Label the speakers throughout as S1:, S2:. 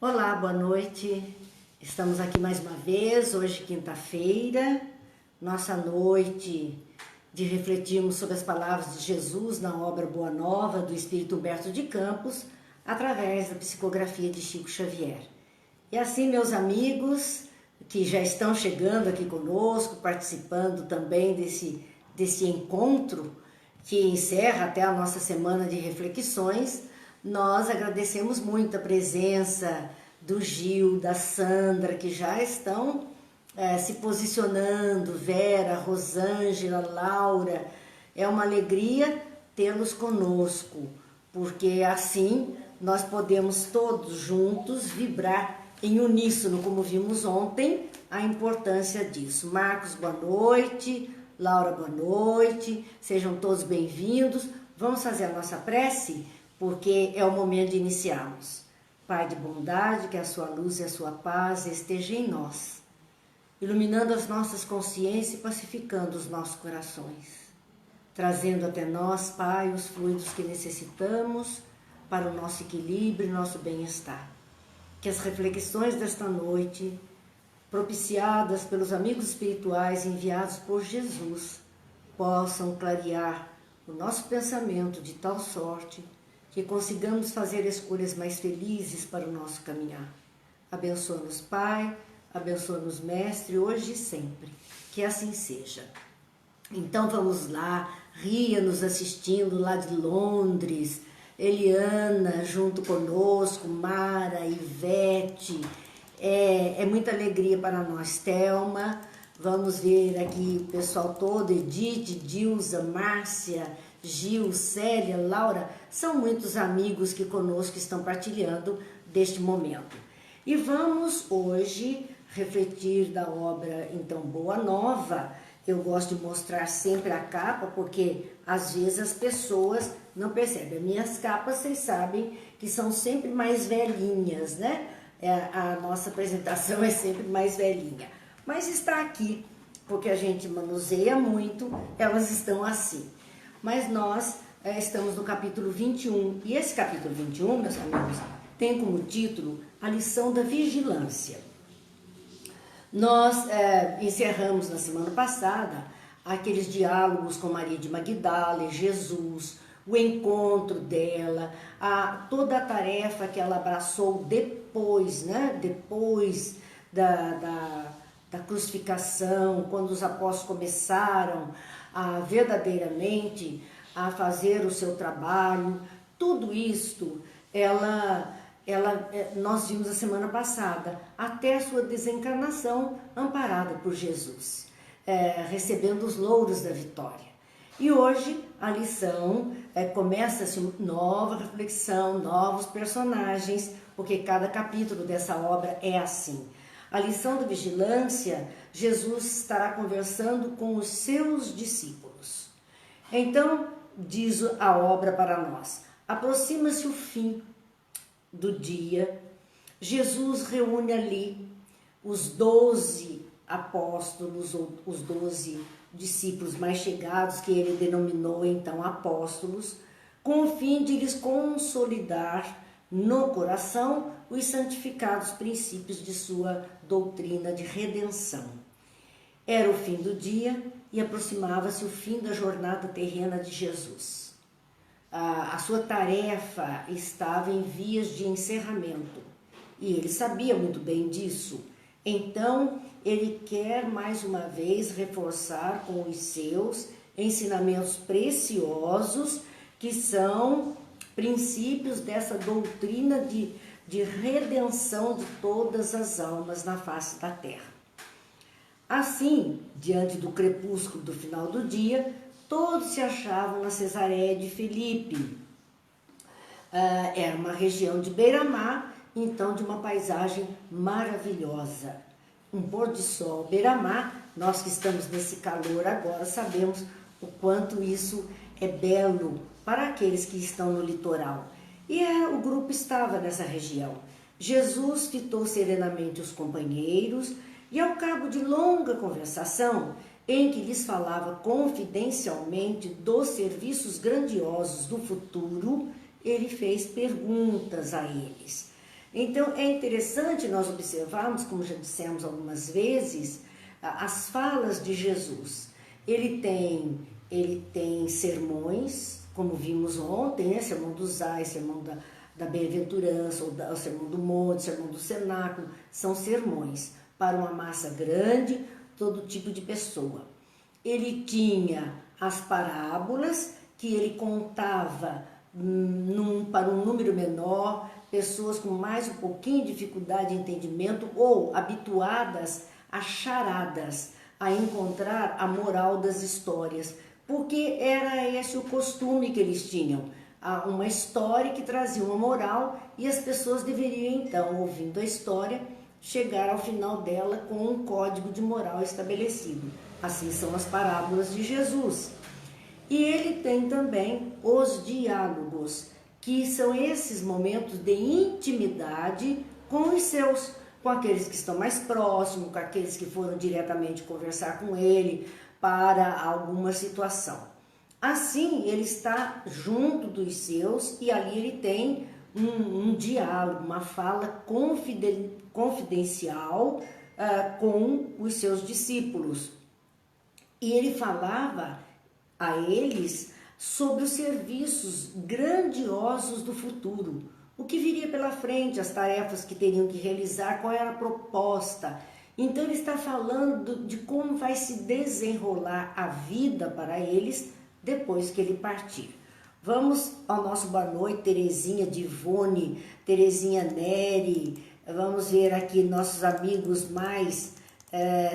S1: Olá, boa noite. Estamos aqui mais uma vez, hoje quinta-feira, nossa noite de refletirmos sobre as palavras de Jesus na obra Boa Nova do Espírito Humberto de Campos, através da psicografia de Chico Xavier. E assim, meus amigos que já estão chegando aqui conosco, participando também desse encontro que encerra até a nossa semana de reflexões, nós agradecemos muito a presença do Gil, da Sandra, que já estão se posicionando, Vera, Rosângela, Laura. É uma alegria tê-los conosco, porque assim nós podemos todos juntos vibrar em uníssono, como vimos ontem, a importância disso. Marcos, boa noite. Laura, boa noite. Sejam todos bem-vindos. Vamos fazer a nossa prece? Porque é o momento de iniciarmos. Pai de bondade, que a sua luz e a sua paz esteja em nós, iluminando as nossas consciências e pacificando os nossos corações, trazendo até nós, Pai, os fluidos que necessitamos para o nosso equilíbrio e nosso bem-estar. Que as reflexões desta noite, propiciadas pelos amigos espirituais enviados por Jesus, possam clarear o nosso pensamento de tal sorte que consigamos fazer escolhas mais felizes para o nosso caminhar. Abençoa-nos, Pai, abençoa-nos, Mestre, hoje e sempre. Que assim seja. Então vamos lá, Ria nos assistindo lá de Londres, Eliana junto conosco, Mara, Ivete, é muita alegria para nós, Thelma. Vamos ver aqui o pessoal todo, Edith, Dilza, Márcia, Gil, Célia, Laura, são muitos amigos que conosco estão partilhando deste momento. E vamos hoje refletir da obra, então, Boa Nova. Eu gosto de mostrar sempre a capa, porque às vezes as pessoas não percebem. As minhas capas, vocês sabem que são sempre mais velhinhas, né? A nossa apresentação é sempre mais velhinha. Mas está aqui, porque a gente manuseia muito, elas estão assim. Mas nós estamos no capítulo 21, e esse capítulo 21, meus amigos, tem como título a lição da vigilância. Nós encerramos na semana passada aqueles diálogos com Maria de Magdala, Jesus, o encontro dela, toda a tarefa que ela abraçou depois, né? Depois da crucificação, quando os apóstolos começaram verdadeiramente a fazer o seu trabalho. Tudo isto nós vimos a semana passada, até a sua desencarnação amparada por Jesus, recebendo os louros da vitória. E hoje a lição começa-se nova reflexão, novos personagens, porque cada capítulo dessa obra é assim. A lição da vigilância, Jesus estará conversando com os seus discípulos. Então, diz a obra para nós, aproxima-se o fim do dia, Jesus reúne ali os 12 apóstolos, ou os 12 discípulos mais chegados, que ele denominou então apóstolos, com o fim de lhes consolidar no coração os santificados princípios de sua doutrina de redenção. Era o fim do dia e aproximava-se o fim da jornada terrena de Jesus. A sua tarefa estava em vias de encerramento e ele sabia muito bem disso. Então, ele quer mais uma vez reforçar com os seus ensinamentos preciosos, que são princípios dessa doutrina de redenção de todas as almas na face da terra. Assim, diante do crepúsculo do final do dia, todos se achavam na Cesareia de Filipe. Era uma região de beira-mar, então de uma paisagem maravilhosa. Um pôr de sol beira-mar, nós que estamos nesse calor agora sabemos o quanto isso é belo para aqueles que estão no litoral. E o grupo estava nessa região. Jesus fitou serenamente os companheiros e, ao cabo de longa conversação, em que lhes falava confidencialmente dos serviços grandiosos do futuro, ele fez perguntas a eles. Então é interessante nós observarmos, como já dissemos algumas vezes, as falas de Jesus. Ele tem sermões, como vimos ontem, né? Sermão dos Ais, sermão da bem-aventurança, o sermão do monte, sermão do cenáculo, são sermões para uma massa grande, todo tipo de pessoa. Ele tinha as parábolas que ele contava para um número menor, pessoas com mais um pouquinho de dificuldade de entendimento ou habituadas a charadas, a encontrar a moral das histórias, porque era esse o costume que eles tinham. Uma história que trazia uma moral e as pessoas deveriam então, ouvindo a história, chegar ao final dela com um código de moral estabelecido. Assim são as parábolas de Jesus. E ele tem também os diálogos, que são esses momentos de intimidade com aqueles que estão mais próximos, com aqueles que foram diretamente conversar com ele para alguma situação. Assim, ele está junto dos seus e ali ele tem um diálogo, uma fala confidencial com os seus discípulos. E ele falava a eles sobre os serviços grandiosos do futuro, o que viria pela frente, as tarefas que teriam que realizar, qual era a proposta. Então ele está falando de como vai se desenrolar a vida para eles depois que ele partir. Vamos ao nosso boa noite, Terezinha Divone, Terezinha Neri, vamos ver aqui nossos amigos mais,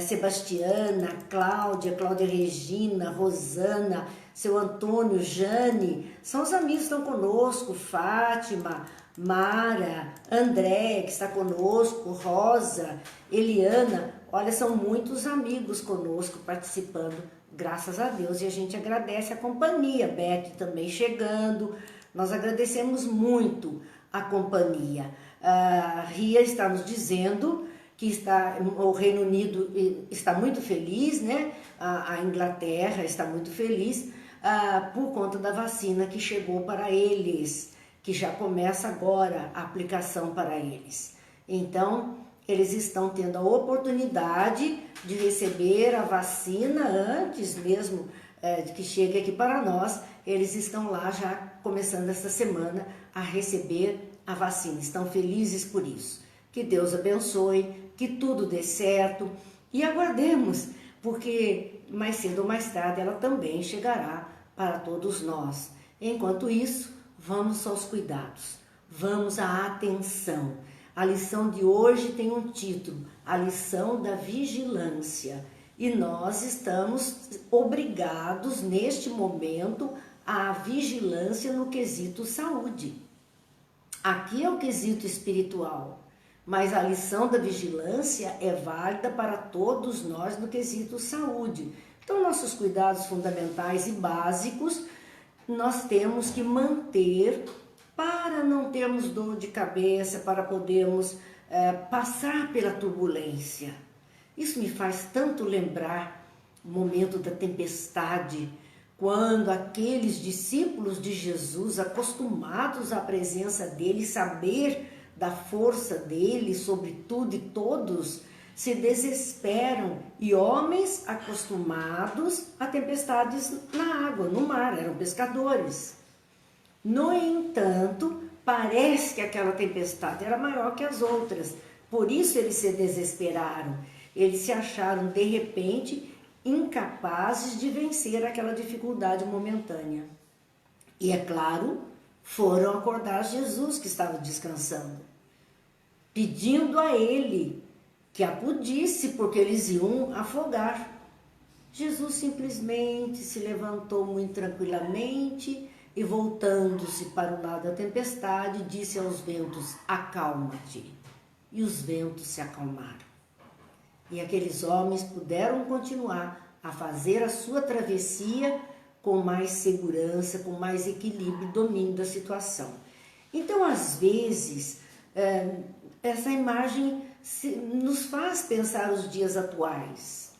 S1: Sebastiana, Cláudia Regina, Rosana, seu Antônio, Jane, são os amigos que estão conosco, Fátima, Mara, André, que está conosco, Rosa, Eliana, olha, são muitos amigos conosco participando, graças a Deus, e a gente agradece a companhia, Beth também chegando, nós agradecemos muito a companhia. A Ria está nos dizendo que o Reino Unido está muito feliz, né? A Inglaterra está muito feliz por conta da vacina que chegou para eles, que já começa agora a aplicação para eles. Então, eles estão tendo a oportunidade de receber a vacina antes mesmo de que chegue aqui para nós. Eles estão lá já começando essa semana a receber a vacina. Estão felizes por isso. Que Deus abençoe, que tudo dê certo e aguardemos, porque mais cedo ou mais tarde ela também chegará para todos nós. Enquanto isso, vamos aos cuidados, vamos à atenção. A lição de hoje tem um título, a lição da vigilância. E nós estamos obrigados, neste momento, à vigilância no quesito saúde. Aqui é o quesito espiritual, mas a lição da vigilância é válida para todos nós no quesito saúde. Então, nossos cuidados fundamentais e básicos, nós temos que manter para não termos dor de cabeça, para podermos passar pela turbulência. Isso me faz tanto lembrar o momento da tempestade, quando aqueles discípulos de Jesus, acostumados à presença dele, saber da força dele sobre tudo e todos, se desesperam, e homens acostumados a tempestades na água, no mar, eram pescadores. No entanto, parece que aquela tempestade era maior que as outras, por isso eles se desesperaram, eles se acharam de repente incapazes de vencer aquela dificuldade momentânea. E é claro, foram acordar Jesus, que estava descansando, pedindo a ele que acudisse, porque eles iam afogar. Jesus simplesmente se levantou muito tranquilamente e, voltando-se para o lado da tempestade, disse aos ventos: acalma-te. E os ventos se acalmaram. E aqueles homens puderam continuar a fazer a sua travessia com mais segurança, com mais equilíbrio e domínio da situação. Então, às vezes, essa imagem nos faz pensar os dias atuais,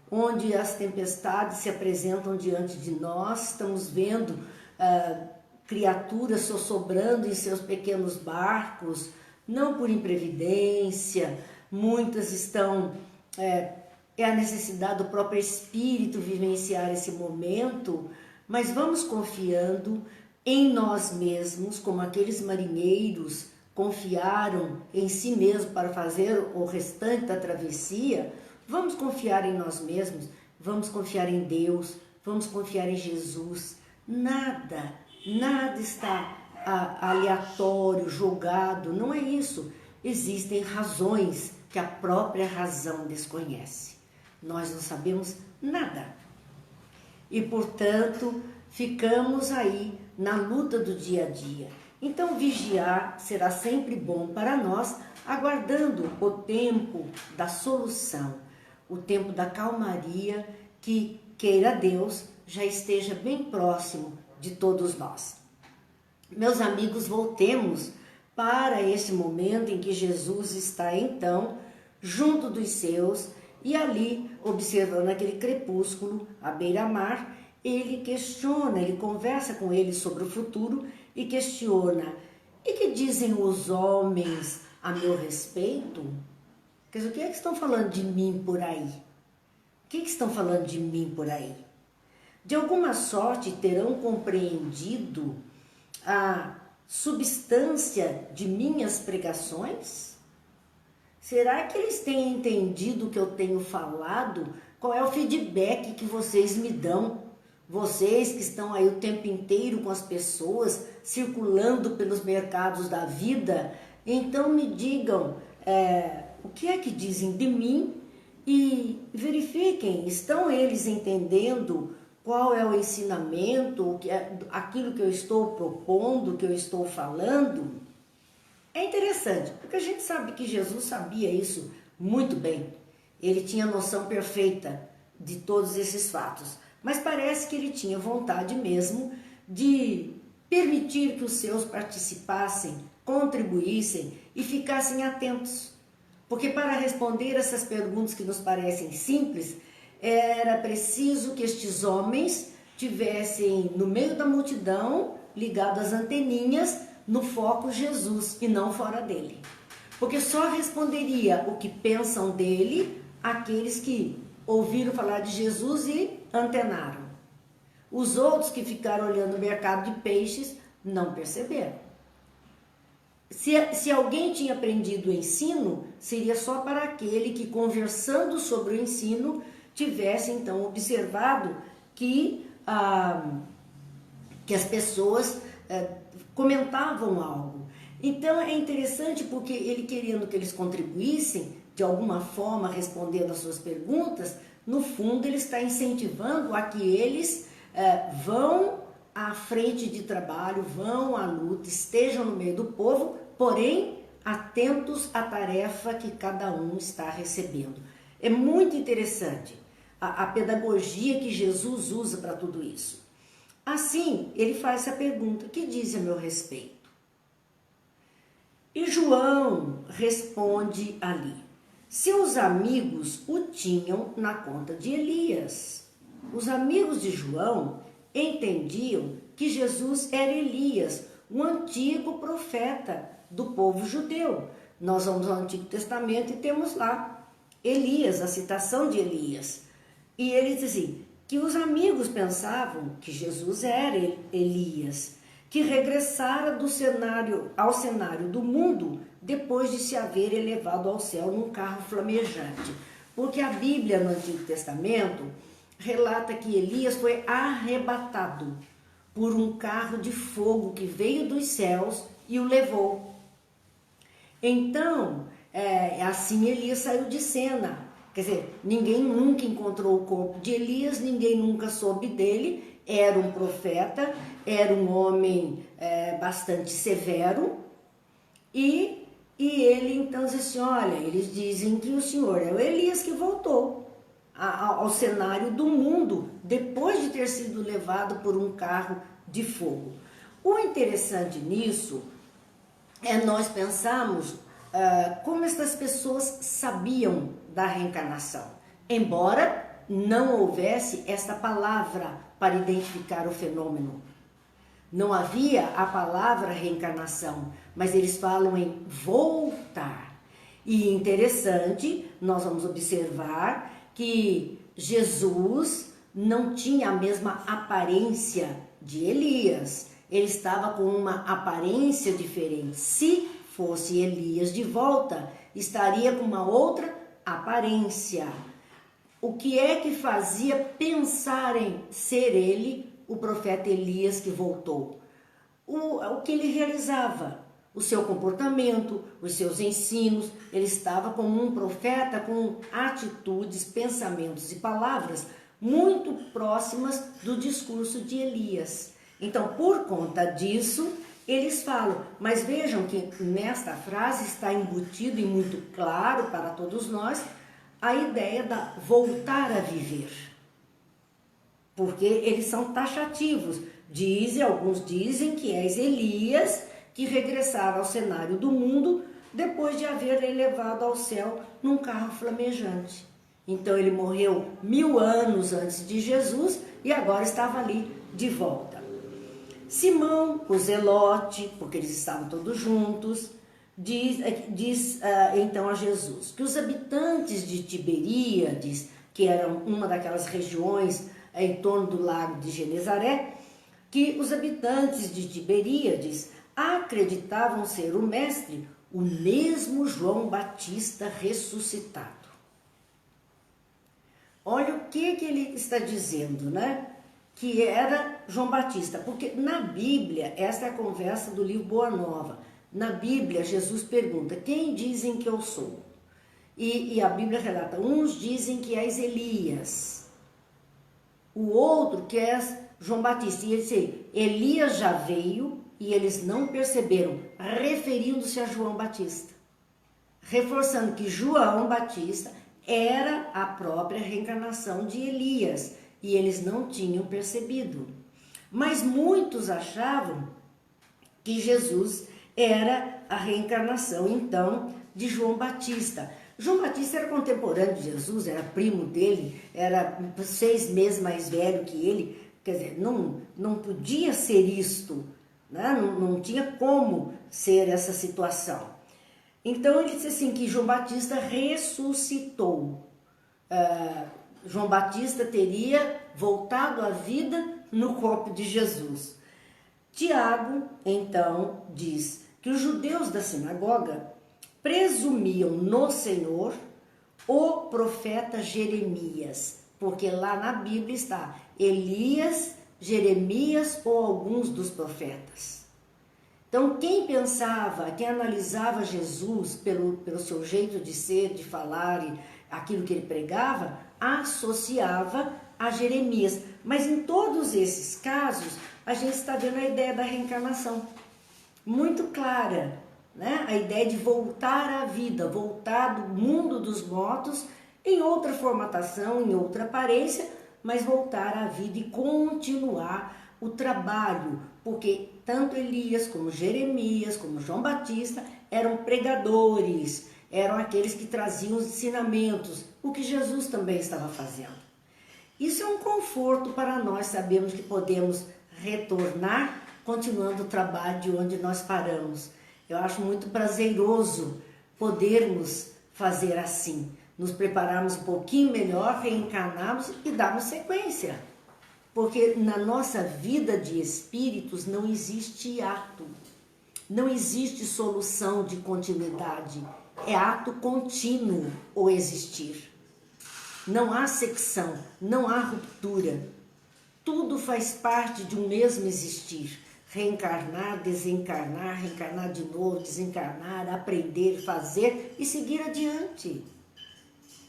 S1: onde as tempestades se apresentam diante de nós, estamos vendo criaturas sossobrando em seus pequenos barcos não por imprevidência, muitas estão, é a necessidade do próprio espírito vivenciar esse momento, mas vamos confiando em nós mesmos, como aqueles marinheiros confiaram em si mesmos para fazer o restante da travessia. Vamos confiar em nós mesmos, vamos confiar em Deus, vamos confiar em Jesus. Nada está aleatório, jogado, não é isso. Existem razões que a própria razão desconhece. Nós não sabemos nada. E, portanto, ficamos aí na luta do dia a dia. Então, vigiar será sempre bom para nós, aguardando o tempo da solução, o tempo da calmaria que, queira Deus, já esteja bem próximo de todos nós. Meus amigos, voltemos para esse momento em que Jesus está, então, junto dos seus, e ali, observando aquele crepúsculo à beira-mar, ele questiona, ele conversa com ele sobre o futuro e questiona: e que dizem os homens a meu respeito? Quer dizer, o que é que estão falando de mim por aí? O que é que estão falando de mim por aí? De alguma sorte terão compreendido a substância de minhas pregações? Será que eles têm entendido o que eu tenho falado? Qual é o feedback que vocês me dão? Vocês que estão aí o tempo inteiro com as pessoas, circulando pelos mercados da vida, então me digam o que é que dizem de mim e verifiquem, estão eles entendendo qual é o ensinamento, aquilo que eu estou propondo, que eu estou falando? É interessante, porque a gente sabe que Jesus sabia isso muito bem. Ele tinha noção perfeita de todos esses fatos. Mas parece que ele tinha vontade mesmo de permitir que os seus participassem, contribuíssem e ficassem atentos. Porque para responder essas perguntas que nos parecem simples, era preciso que estes homens tivessem no meio da multidão, ligado às anteninhas, no foco Jesus e não fora dele. Porque só responderia o que pensam dele aqueles que ouviram falar de Jesus e antenaram. Os outros que ficaram olhando o mercado de peixes não perceberam. Se alguém tinha aprendido o ensino, seria só para aquele que, conversando sobre o ensino, tivesse então observado que as pessoas comentavam algo. Então é interessante porque ele, querendo que eles contribuíssem de alguma forma, respondendo às suas perguntas, no fundo ele está incentivando a que eles vão à frente de trabalho, vão à luta, estejam no meio do povo, porém atentos à tarefa que cada um está recebendo. É muito interessante a pedagogia que Jesus usa para tudo isso. Assim, ele faz essa pergunta: que diz a meu respeito? E João responde ali: seus amigos o tinham na conta de Elias. Os amigos de João entendiam que Jesus era Elias, o antigo profeta do povo judeu. Nós vamos ao Antigo Testamento e temos lá Elias, a citação de Elias. E ele diz assim, que os amigos pensavam que Jesus era Elias, que regressara ao cenário do mundo depois de se haver elevado ao céu num carro flamejante. Porque a Bíblia no Antigo Testamento relata que Elias foi arrebatado por um carro de fogo que veio dos céus e o levou. Então, assim Elias saiu de cena. Quer dizer, ninguém nunca encontrou o corpo de Elias, ninguém nunca soube dele. Era um profeta, era um homem bastante severo. E ele então disse assim, olha, eles dizem que o Senhor é o Elias que voltou ao cenário do mundo, depois de ter sido levado por um carro de fogo. O interessante nisso é nós pensarmos como essas pessoas sabiam da reencarnação, embora não houvesse esta palavra para identificar o fenômeno. Não havia a palavra reencarnação, mas eles falam em voltar. E interessante, nós vamos observar que Jesus não tinha a mesma aparência de Elias. Ele estava com uma aparência diferente. Se fosse Elias de volta, estaria com uma outra aparência. O que é que fazia pensar em ser ele, o profeta Elias que voltou? O que ele realizava, o seu comportamento, os seus ensinos. Ele estava como um profeta com atitudes, pensamentos e palavras muito próximas do discurso de Elias. Então, por conta disso, eles falam, mas vejam que nesta frase está embutido e muito claro para todos nós a ideia da voltar a viver. Porque eles são taxativos. Alguns dizem que és Elias que regressara ao cenário do mundo depois de haver elevado ao céu num carro flamejante. Então ele morreu 1000 anos antes de Jesus e agora estava ali de volta. Simão, o Zelote, porque eles estavam todos juntos, diz então a Jesus que os habitantes de Tiberíades, que eram uma daquelas regiões em torno do lago de Genezaré, que os habitantes de Tiberíades acreditavam ser o mestre, o mesmo João Batista ressuscitado. Olha o que ele está dizendo, né? Que era João Batista, porque na Bíblia, essa é a conversa do livro Boa Nova. Na Bíblia, Jesus pergunta, quem dizem que eu sou? E a Bíblia relata, uns dizem que és Elias, o outro que és João Batista. E ele diz, Elias já veio e eles não perceberam, referindo-se a João Batista, reforçando que João Batista era a própria reencarnação de Elias e eles não tinham percebido. Mas muitos achavam que Jesus era a reencarnação, então, de João Batista. João Batista era contemporâneo de Jesus, era primo dele, era 6 meses mais velho que ele, quer dizer, não podia ser isto, né? Não tinha como ser essa situação. Então ele disse assim que João Batista ressuscitou. João Batista teria voltado à vida no corpo de Jesus. Tiago, então, diz que os judeus da sinagoga presumiam no Senhor o profeta Jeremias, porque lá na Bíblia está Elias, Jeremias ou alguns dos profetas. Então, quem pensava, quem analisava Jesus pelo seu jeito de ser, de falar e aquilo que ele pregava, associava a Jeremias. Mas em todos esses casos, a gente está vendo a ideia da reencarnação muito clara, né? A ideia de voltar à vida, voltar do mundo dos mortos em outra formatação, em outra aparência, mas voltar à vida e continuar o trabalho, porque tanto Elias como Jeremias, como João Batista eram pregadores, eram aqueles que traziam os ensinamentos, o que Jesus também estava fazendo. Isso é um conforto para nós, sabemos que podemos retornar continuando o trabalho de onde nós paramos. Eu acho muito prazeroso podermos fazer assim, nos prepararmos um pouquinho melhor, reencarnarmos e darmos sequência. Porque na nossa vida de espíritos não existe ato, não existe solução de continuidade, é ato contínuo o existir. Não há secção, não há ruptura. Tudo faz parte de um mesmo existir. Reencarnar, desencarnar, reencarnar de novo, desencarnar, aprender, fazer e seguir adiante.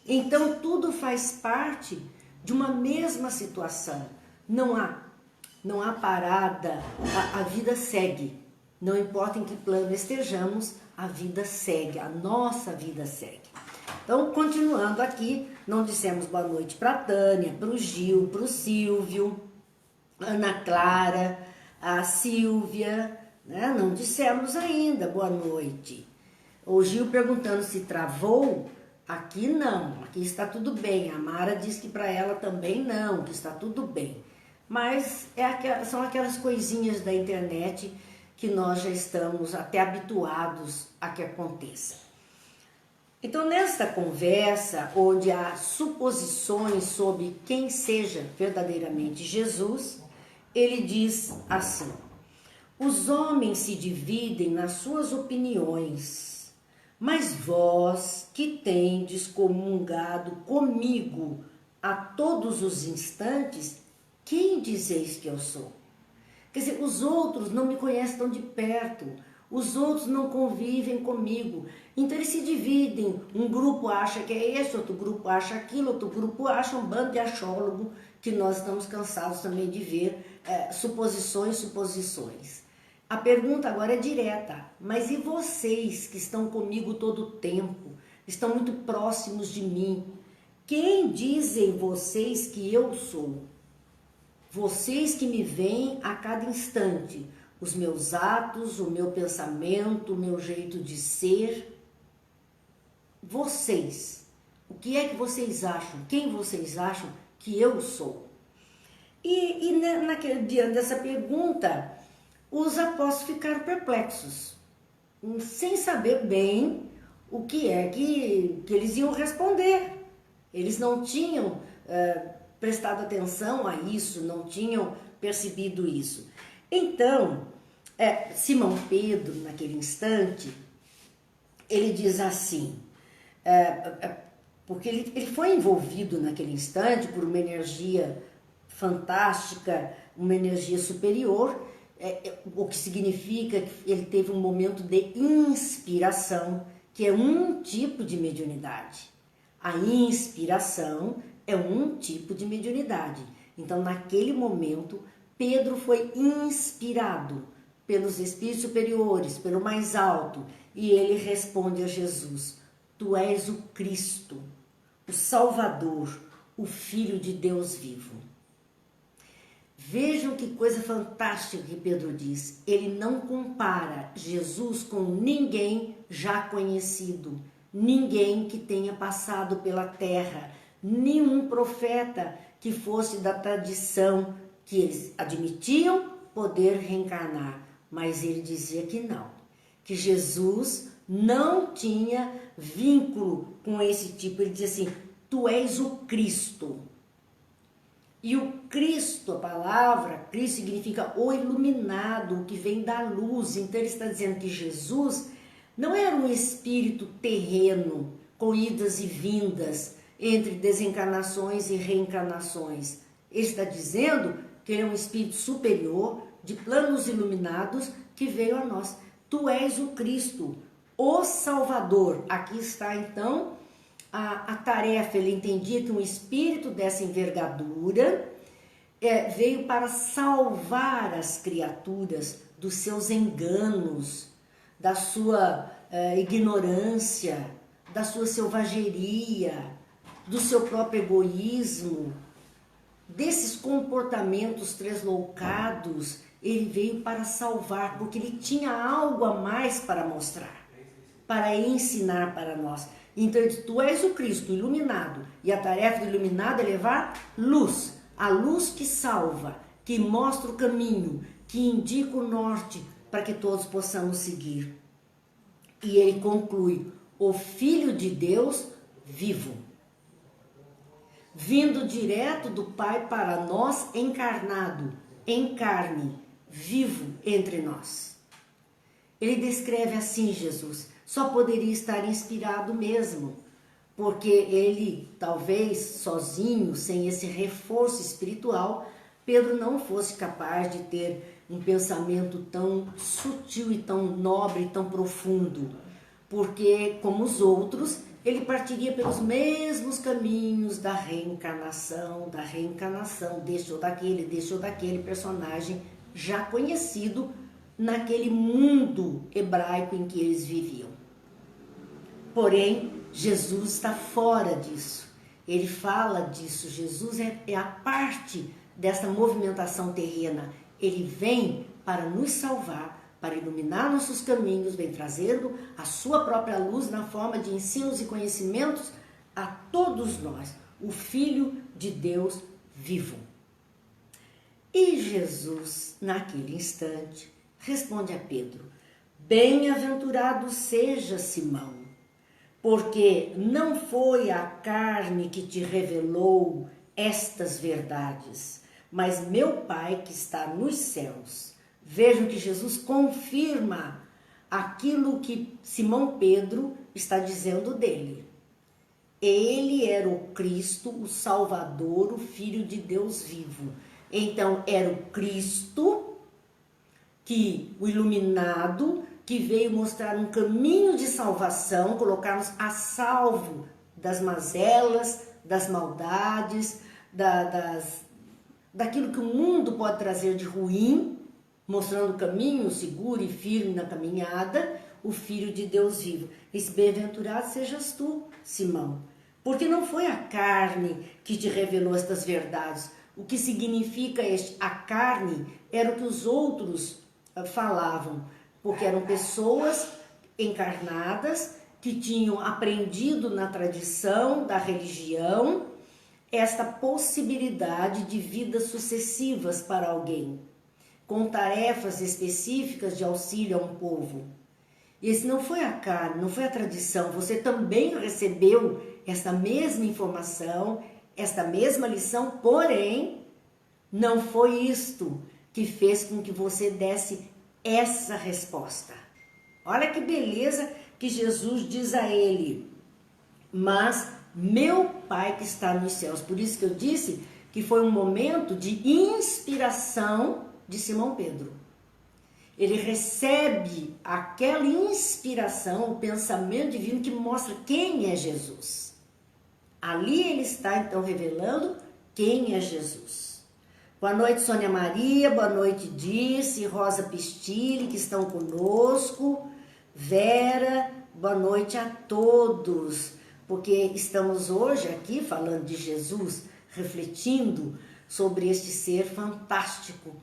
S1: Então tudo faz parte de uma mesma situação. Não há parada, a vida segue. Não importa em que plano estejamos, a vida segue, a nossa vida segue. Então, continuando aqui, não dissemos boa noite para a Tânia, para o Gil, para o Silvio, Ana Clara, a Silvia, né? Não dissemos ainda boa noite. O Gil perguntando se travou, aqui não, aqui está tudo bem. A Mara diz que para ela também não, que está tudo bem. mas são aquelas coisinhas da internet que nós já estamos até habituados a que aconteça. Então, nesta conversa, onde há suposições sobre quem seja verdadeiramente Jesus, ele diz assim: os homens se dividem nas suas opiniões, mas vós que tendes comungado comigo a todos os instantes, quem dizeis que eu sou? Quer dizer, os outros não me conhecem tão de perto, os outros não convivem comigo, então eles se dividem, um grupo acha que é esse, outro grupo acha aquilo, outro grupo acha um bando de achólogo, que nós estamos cansados também de ver suposições. A pergunta agora é direta, mas e vocês que estão comigo todo o tempo, estão muito próximos de mim, quem dizem vocês que eu sou? Vocês que me veem a cada instante, os meus atos, o meu pensamento, o meu jeito de ser. Vocês, o que é que vocês acham? Quem vocês acham que eu sou? Diante dessa pergunta, os apóstolos ficaram perplexos, sem saber bem o que é que eles iam responder. Eles não tinham prestado atenção a isso, não tinham percebido isso. Então, Simão Pedro, naquele instante, ele diz assim, porque ele foi envolvido naquele instante por uma energia fantástica, uma energia superior, o que significa que ele teve um momento de inspiração, que é um tipo de mediunidade. A inspiração é um tipo de mediunidade. Então, naquele momento, Pedro foi inspirado pelos espíritos superiores, pelo mais alto, e ele responde a Jesus: tu és o Cristo, o Salvador, o Filho de Deus vivo. Vejam que coisa fantástica que Pedro diz. Ele não compara Jesus com ninguém já conhecido, ninguém que tenha passado pela terra, nenhum profeta que fosse da tradição que eles admitiam poder reencarnar, mas ele dizia que não, que Jesus não tinha vínculo com esse tipo. Ele dizia assim: tu és o Cristo. E o Cristo, a palavra Cristo significa o iluminado, o que vem da luz. Então ele está dizendo que Jesus não era um espírito terreno, com idas e vindas, entre desencarnações e reencarnações. Ele está dizendo que ele é um espírito superior, de planos iluminados, que veio a nós. Tu és o Cristo, o Salvador. Aqui está então a tarefa. Ele entendia que um espírito dessa envergadura veio para salvar as criaturas dos seus enganos, da sua ignorância, da sua selvageria, do seu próprio egoísmo, desses comportamentos tresloucados. Ele veio para salvar, porque ele tinha algo a mais para mostrar, para ensinar para nós. Então ele diz: tu és o Cristo iluminado, e a tarefa do iluminado é levar luz, a luz que salva, que mostra o caminho, que indica o norte para que todos possamos seguir. E ele conclui: o Filho de Deus vivo, vindo direto do Pai para nós, encarnado, em carne, vivo entre nós. Ele descreve assim Jesus. Só poderia estar inspirado mesmo, porque ele, talvez sozinho, sem esse reforço espiritual, Pedro não fosse capaz de ter um pensamento tão sutil e tão nobre e tão profundo, porque, como os outros, ele partiria pelos mesmos caminhos da reencarnação, deste ou daquele personagem já conhecido naquele mundo hebraico em que eles viviam. Porém, Jesus está fora disso. Ele fala disso. Jesus é a parte dessa movimentação terrena. Ele vem para nos salvar, para iluminar nossos caminhos, vem trazendo a sua própria luz na forma de ensinos e conhecimentos a todos nós. O Filho de Deus vivo. E Jesus, naquele instante, responde a Pedro: bem-aventurado seja Simão, porque não foi a carne que te revelou estas verdades, mas meu Pai que está nos céus. Vejam que Jesus confirma aquilo que Simão Pedro está dizendo dele. Ele era o Cristo, o Salvador, o Filho de Deus vivo. Então, era o Cristo, o iluminado, que veio mostrar um caminho de salvação, colocar-nos a salvo das mazelas, das maldades, daquilo que o mundo pode trazer de ruim, mostrando o caminho seguro e firme na caminhada, o Filho de Deus vivo. Esse bem-aventurado sejas tu, Simão, porque não foi a carne que te revelou estas verdades. O que significa a carne era o que os outros falavam, porque eram pessoas encarnadas que tinham aprendido na tradição da religião esta possibilidade de vidas sucessivas para alguém, com tarefas específicas de auxílio a um povo. Esse não foi a carne, não foi a tradição. Você também recebeu esta mesma informação, esta mesma lição, porém, não foi isto que fez com que você desse essa resposta. Olha que beleza que Jesus diz a ele: mas meu Pai que está nos céus. Por isso que eu disse que foi um momento de inspiração de Simão Pedro. Ele recebe aquela inspiração, o pensamento divino que mostra quem é Jesus. Ali ele está então revelando quem é Jesus. Boa noite, Sônia Maria, boa noite, Dirce, Rosa Pistilli, que estão conosco, Vera, boa noite a todos, porque estamos hoje aqui falando de Jesus, refletindo sobre este ser fantástico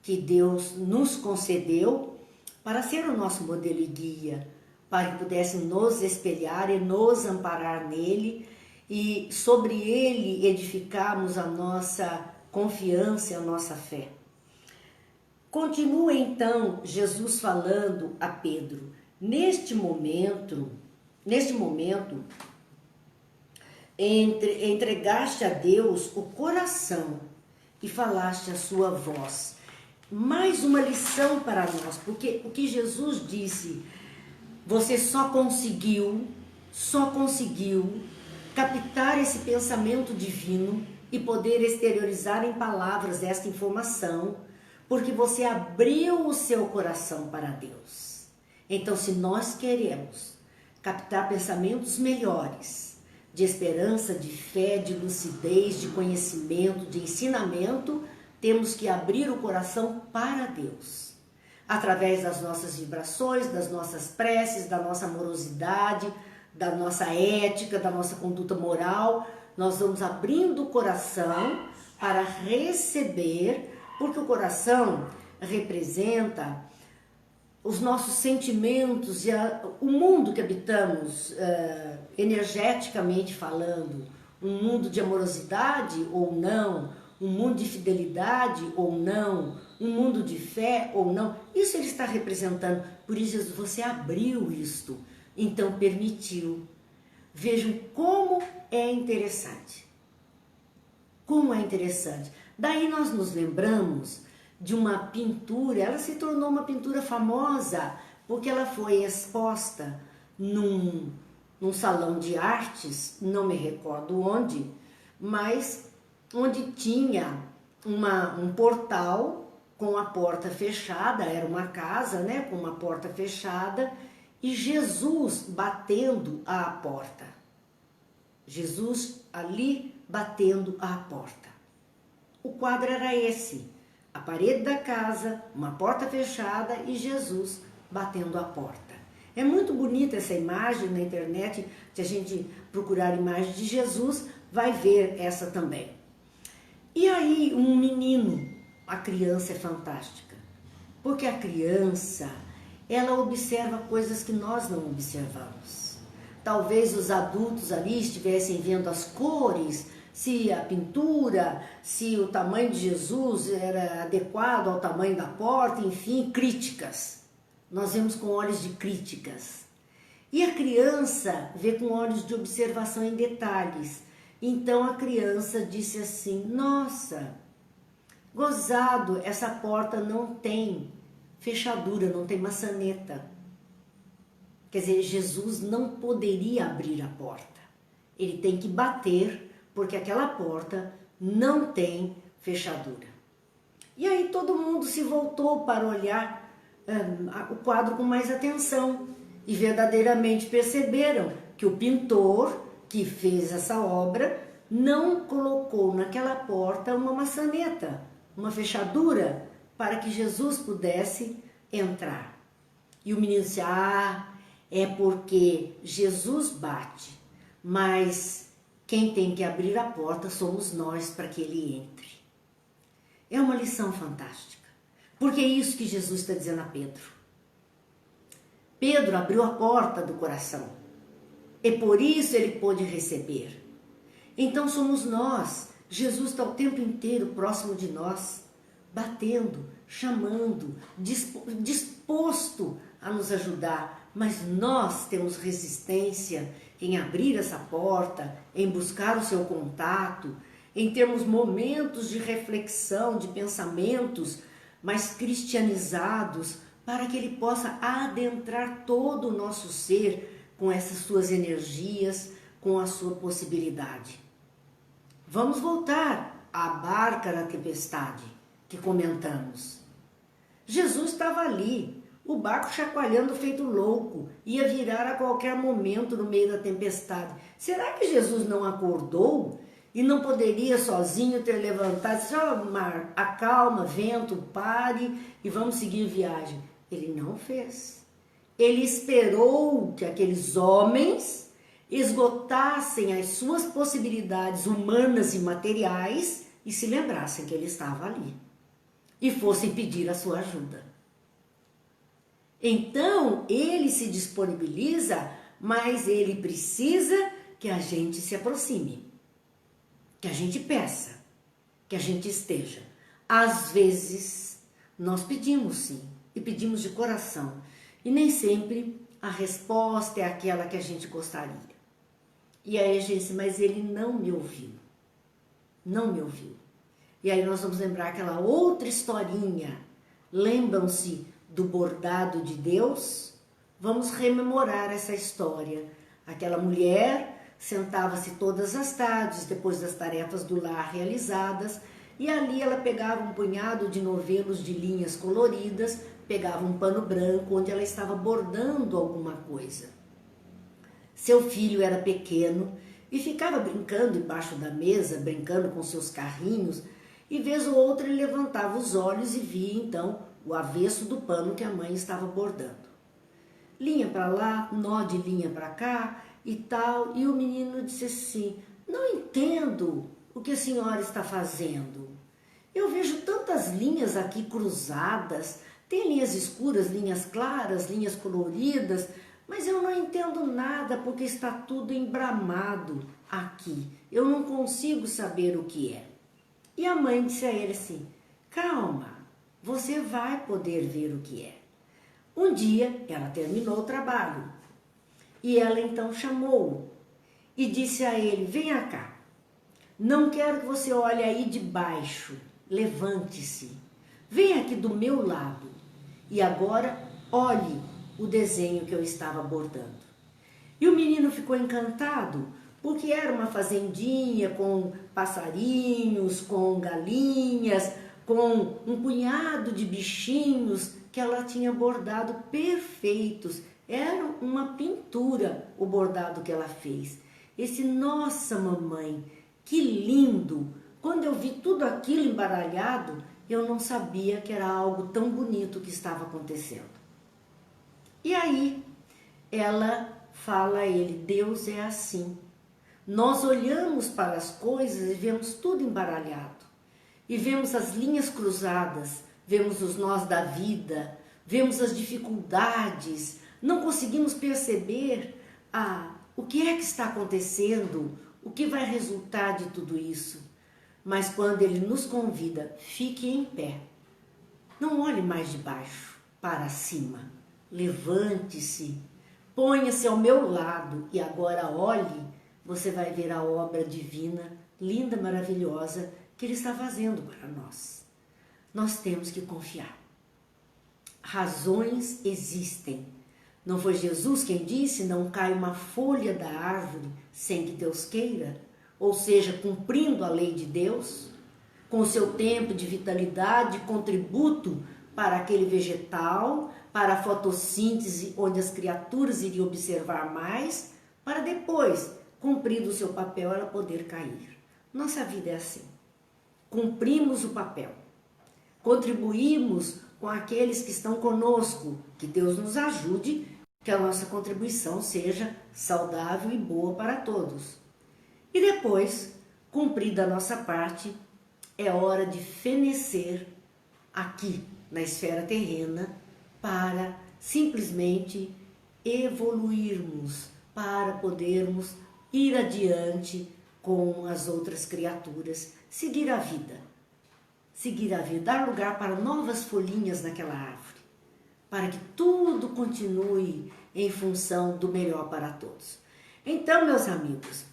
S1: que Deus nos concedeu para ser o nosso modelo e guia, para que pudéssemos nos espelhar e nos amparar nele e sobre ele edificarmos a nossa confiança e a nossa fé. Continua então Jesus falando a Pedro: neste momento, entregaste a Deus o coração e falaste a sua voz. Mais uma lição para nós, porque o que Jesus disse, você só conseguiu captar esse pensamento divino e poder exteriorizar em palavras esta informação, porque você abriu o seu coração para Deus. Então, se nós queremos captar pensamentos melhores, de esperança, de fé, de lucidez, de conhecimento, de ensinamento, temos que abrir o coração para Deus, através das nossas vibrações, das nossas preces, da nossa amorosidade, da nossa ética, da nossa conduta moral. Nós vamos abrindo o coração para receber, porque o coração representa os nossos sentimentos e o mundo que habitamos, energeticamente falando, um mundo de amorosidade ou não, um mundo de fidelidade ou não, um mundo de fé ou não. Isso ele está representando. Por isso você abriu isto, então permitiu. Vejam como é interessante. Como é interessante. Daí nós nos lembramos de uma pintura, ela se tornou uma pintura famosa porque ela foi exposta num salão de artes, não me recordo onde, mas onde tinha um portal com a porta fechada, era uma casa, né, com uma porta fechada, e Jesus batendo à porta. Jesus ali batendo à porta. O quadro era esse, a parede da casa, uma porta fechada e Jesus batendo à porta. É muito bonita essa imagem na internet, se a gente procurar imagens de Jesus, vai ver essa também. E aí um menino, a criança é fantástica, porque a criança, ela observa coisas que nós não observamos. Talvez os adultos ali estivessem vendo as cores se a pintura, se o tamanho de Jesus era adequado ao tamanho da porta, enfim, críticas. Nós vemos com olhos de críticas. E a criança vê com olhos de observação em detalhes. Então a criança disse assim: nossa, gozado, essa porta não tem fechadura, não tem maçaneta. Quer dizer, Jesus não poderia abrir a porta. Ele tem que bater, porque aquela porta não tem fechadura. E aí todo mundo se voltou para olhar o quadro com mais atenção e verdadeiramente perceberam que o pintor que fez essa obra não colocou naquela porta uma maçaneta, uma fechadura, para que Jesus pudesse entrar. E o menino disse: é porque Jesus bate, mas quem tem que abrir a porta somos nós para que ele entre. É uma lição fantástica, porque é isso que Jesus está dizendo a Pedro. Pedro abriu a porta do coração, e por isso ele pôde receber. Então somos nós. Jesus está o tempo inteiro próximo de nós, batendo, chamando, disposto a nos ajudar, mas nós temos resistência em abrir essa porta, em buscar o seu contato, em termos momentos de reflexão, de pensamentos mais cristianizados, para que ele possa adentrar todo o nosso ser com essas suas energias, com a sua possibilidade. Vamos voltar à barca da tempestade que comentamos. Jesus estava ali, o barco chacoalhando feito louco, ia virar a qualquer momento no meio da tempestade. Será que Jesus não acordou e não poderia sozinho ter levantado e disse: ó, mar, acalma, vento, pare e vamos seguir viagem? Ele não fez. Ele esperou que aqueles homens esgotassem as suas possibilidades humanas e materiais e se lembrassem que ele estava ali e fossem pedir a sua ajuda. Então, ele se disponibiliza, mas ele precisa que a gente se aproxime, que a gente peça, que a gente esteja. Às vezes, nós pedimos sim, e pedimos de coração, e nem sempre a resposta é aquela que a gente gostaria. E aí a gente diz: mas ele não me ouviu, não me ouviu. E aí nós vamos lembrar aquela outra historinha. Lembram-se do bordado de Deus? Vamos rememorar essa história. Aquela mulher sentava-se todas as tardes, depois das tarefas do lar realizadas, e ali ela pegava um punhado de novelos de linhas coloridas, pegava um pano branco onde ela estava bordando alguma coisa. Seu filho era pequeno e ficava brincando embaixo da mesa, brincando com seus carrinhos, e vez ou outra ele levantava os olhos e via então o avesso do pano que a mãe estava bordando. Linha para lá, nó de linha para cá e tal, e o menino disse assim: não entendo o que a senhora está fazendo. Eu vejo tantas linhas aqui cruzadas, tem linhas escuras, linhas claras, linhas coloridas, mas eu não entendo nada porque está tudo embramado aqui. Eu não consigo saber o que é. E a mãe disse a ele assim: calma, você vai poder ver o que é. Um dia ela terminou o trabalho e ela então chamou-o e disse a ele: venha cá, não quero que você olhe aí de baixo, levante-se, venha aqui do meu lado e agora olhe o desenho que eu estava bordando. E o menino ficou encantado, porque era uma fazendinha com passarinhos, com galinhas, com um punhado de bichinhos que ela tinha bordado perfeitos. Era uma pintura o bordado que ela fez. Nossa mamãe, que lindo! Quando eu vi tudo aquilo embaralhado, eu não sabia que era algo tão bonito que estava acontecendo. E aí ela fala a ele: Deus é assim. Nós olhamos para as coisas e vemos tudo embaralhado. E vemos as linhas cruzadas, vemos os nós da vida, vemos as dificuldades, não conseguimos perceber o que é que está acontecendo, o que vai resultar de tudo isso. Mas quando Ele nos convida, fique em pé. Não olhe mais de baixo para cima. Levante-se, ponha-se ao meu lado e agora olhe, você vai ver a obra divina, linda, maravilhosa, que Ele está fazendo para nós. Nós temos que confiar. Razões existem. Não foi Jesus quem disse, não cai uma folha da árvore sem que Deus queira? Ou seja, cumprindo a lei de Deus, com o seu tempo de vitalidade, contributo para aquele vegetal, para a fotossíntese, onde as criaturas iriam observar mais, para depois, cumprido o seu papel, ela poder cair. Nossa vida é assim. Cumprimos o papel. Contribuímos com aqueles que estão conosco, que Deus nos ajude, que a nossa contribuição seja saudável e boa para todos. E depois, cumprida a nossa parte, é hora de fenecer aqui na esfera terrena para simplesmente evoluirmos, para podermos ir adiante com as outras criaturas, seguir a vida, dar lugar para novas folhinhas naquela árvore, para que tudo continue em função do melhor para todos. Então, meus amigos,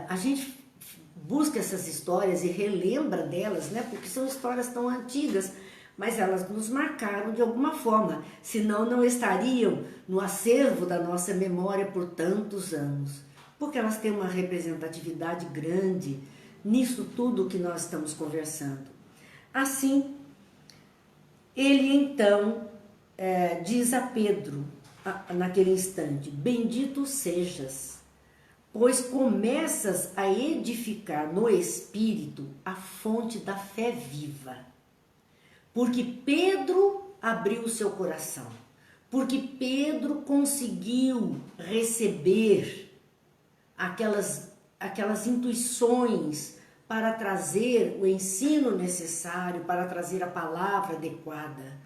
S1: a gente busca essas histórias e relembra delas, né? Porque são histórias tão antigas, mas elas nos marcaram de alguma forma, senão não estariam no acervo da nossa memória por tantos anos, porque elas têm uma representatividade grande nisso tudo que nós estamos conversando. Assim, ele então diz a Pedro, naquele instante, bendito sejas, pois começas a edificar no Espírito a fonte da fé viva. Porque Pedro abriu o seu coração, porque Pedro conseguiu receber aquelas intuições para trazer o ensino necessário, para trazer a palavra adequada.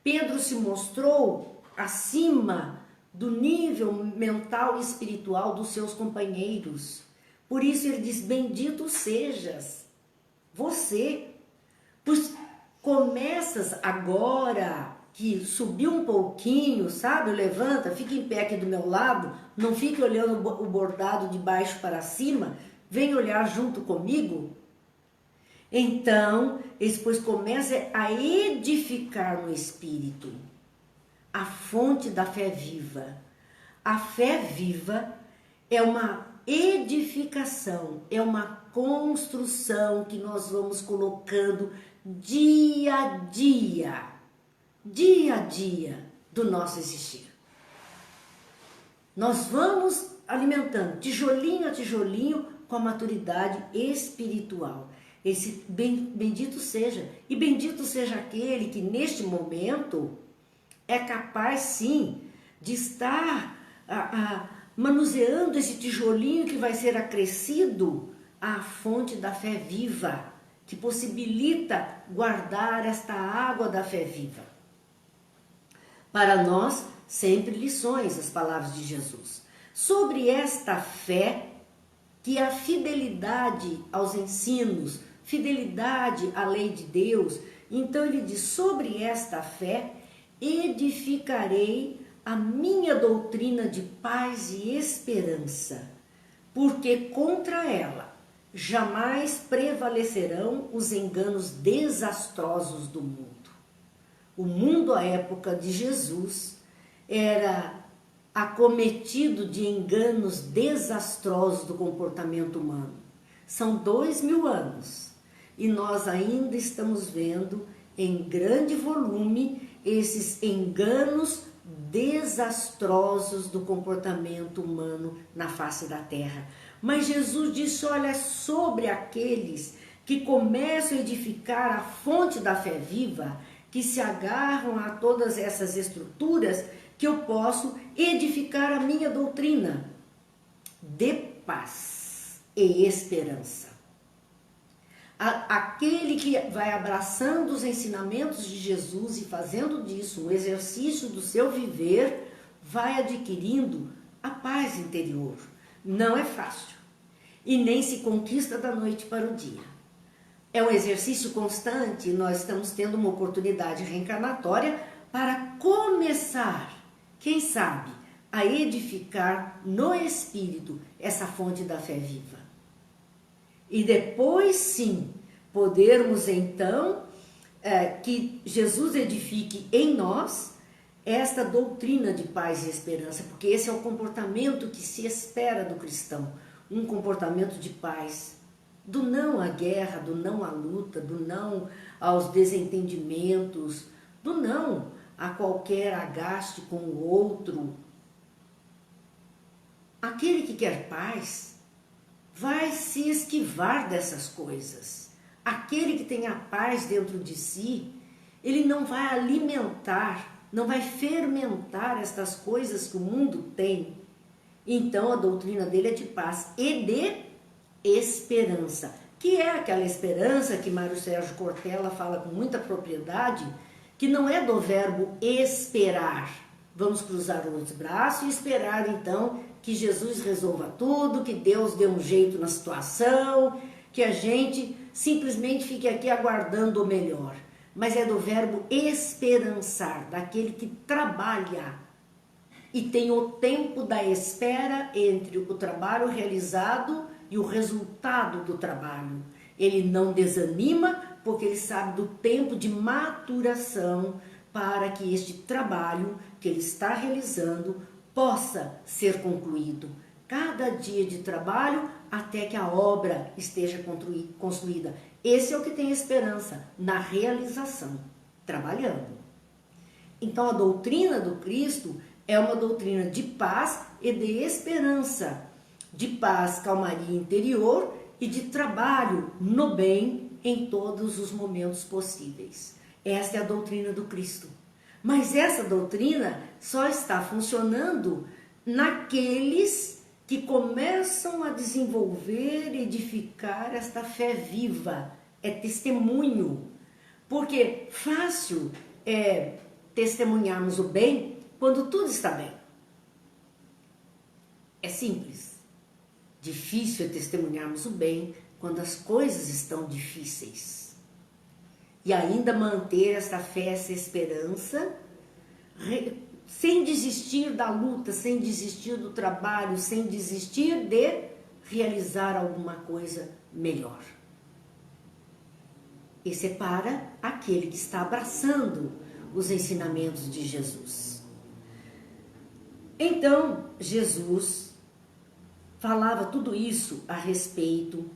S1: Pedro se mostrou acima do nível mental e espiritual dos seus companheiros. Por isso ele diz, bendito sejas você, pois começas agora que subiu um pouquinho, sabe? Levanta, fica em pé aqui do meu lado, não fique olhando o bordado de baixo para cima, vem olhar junto comigo. Então, eles depois começam a edificar no Espírito a fonte da fé viva. A fé viva é uma edificação, é uma construção que nós vamos colocando dia a dia do nosso existir. Nós vamos alimentando tijolinho a tijolinho com a maturidade espiritual. Esse bendito seja, e bendito seja aquele que neste momento é capaz sim de estar manuseando esse tijolinho que vai ser acrescido à fonte da fé viva, que possibilita guardar esta água da fé viva. Para nós, sempre lições, as palavras de Jesus. Sobre esta fé, que é a fidelidade aos ensinos, fidelidade à lei de Deus, então ele diz, sobre esta fé, edificarei a minha doutrina de paz e esperança, porque contra ela jamais prevalecerão os enganos desastrosos do mundo. O mundo, à época de Jesus, era acometido de enganos desastrosos do comportamento humano. São 2000 anos e nós ainda estamos vendo em grande volume esses enganos desastrosos do comportamento humano na face da terra. Mas Jesus disse, olha, sobre aqueles que começam a edificar a fonte da fé viva, que se agarram a todas essas estruturas, que eu posso edificar a minha doutrina de paz e esperança. Aquele que vai abraçando os ensinamentos de Jesus e fazendo disso um exercício do seu viver, vai adquirindo a paz interior, Não é fácil e nem se conquista da noite para o dia. É um exercício constante e nós estamos tendo uma oportunidade reencarnatória para começar, quem sabe, a edificar no espírito essa fonte da fé viva. E depois sim, podermos então que Jesus edifique em nós esta doutrina de paz e esperança, porque esse é o comportamento que se espera do cristão, um comportamento de paz, do não à guerra, do não à luta, do não aos desentendimentos, do não a qualquer agaste com o outro. Aquele que quer paz vai se esquivar dessas coisas. Aquele que tem a paz dentro de si, ele não vai alimentar, não vai fermentar estas coisas que o mundo tem. Então a doutrina dele é de paz e de esperança, que é aquela esperança que Mário Sérgio Cortella fala com muita propriedade, que não é do verbo esperar. Vamos cruzar os braços e esperar então que Jesus resolva tudo, que Deus dê um jeito na situação, que a gente simplesmente fique aqui aguardando o melhor. Mas é do verbo esperançar, daquele que trabalha e tem o tempo da espera entre o trabalho realizado e o resultado do trabalho. Ele não desanima porque ele sabe do tempo de maturação para que este trabalho que ele está realizando possa ser concluído. Cada dia de trabalho até que a obra esteja construída. Esse é o que tem esperança na realização, trabalhando. Então a doutrina do Cristo é uma doutrina de paz e de esperança, de paz, calmaria interior e de trabalho no bem em todos os momentos possíveis. Esta é a doutrina do Cristo. Mas essa doutrina só está funcionando naqueles que começam a desenvolver e edificar esta fé viva. É testemunho. Porque fácil é testemunharmos o bem quando tudo está bem. É simples. Difícil é testemunharmos o bem quando as coisas estão difíceis. E ainda manter essa fé, essa esperança, sem desistir da luta, sem desistir do trabalho, sem desistir de realizar alguma coisa melhor. Esse é para aquele que está abraçando os ensinamentos de Jesus. Então, Jesus falava tudo isso a respeito